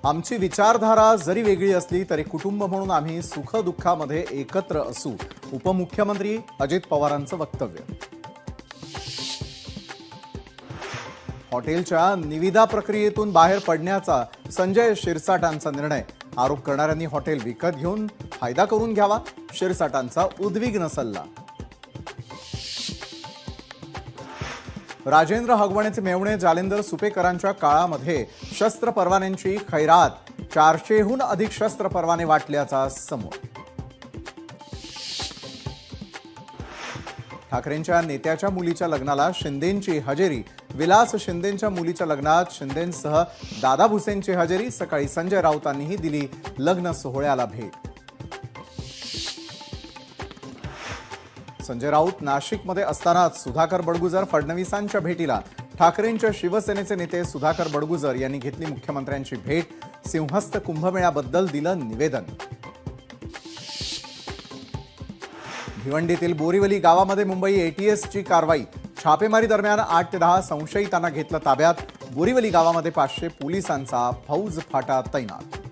आमची विचारधारा जरी वेगळी असली तरी कुटुंब म्हणून आम्ही सुख-दुःखामध्ये एकत्र असू, उपमुख्यमंत्री अजित पवारांचं वक्तव्य. हॉटेलच्या निविदा प्रक्रियेतून बाहेर पडण्याचा संजय शिरसाटांचा निर्णय. आरोप करणाऱ्यांनी हॉटेल विकत घेऊन फायदा करून घ्यावा, शिरसाटांचा उद्विग्न सल्ला. राजेंद्र हगवणेचे मेवणे जालेंदर सुपेकरांच्या काळामध्ये शस्त्र परवान्यांची खैरात. 400हून अधिक शस्त्र परवाने वाटल्याचा समोर. ठाकरेंच्या नेत्याच्या मुलीच्या लग्नाला शिंदेंची हजेरी. विलास शिंदेंच्या मुलीच्या लग्नात शिंदेंसह दादा भुसेंची हजेरी. सकाळी संजय राऊतांनीही दिली लग्न सोहळ्याला भेट. संजय राऊत नाशिकमध्ये असतानाच सुधाकर बडगुजर फडणवीसांच्या भेटीला. ठाकरेंच्या शिवसेनेचे नेते सुधाकर बडगुजर यांनी घेतली मुख्यमंत्र्यांची भेट. सिंहस्थ कुंभमेळ्याबद्दल दिलं निवेदन. भिवंडीतील बोरीवली गावामध्ये मुंबई एटीएसची कारवाई. छापेमारी दरम्यान 8 ते 10 संशयितांना घेतलं ताब्यात. बोरीवली गावामध्ये 500 पोलिसांचा फौज फाटा तैनात.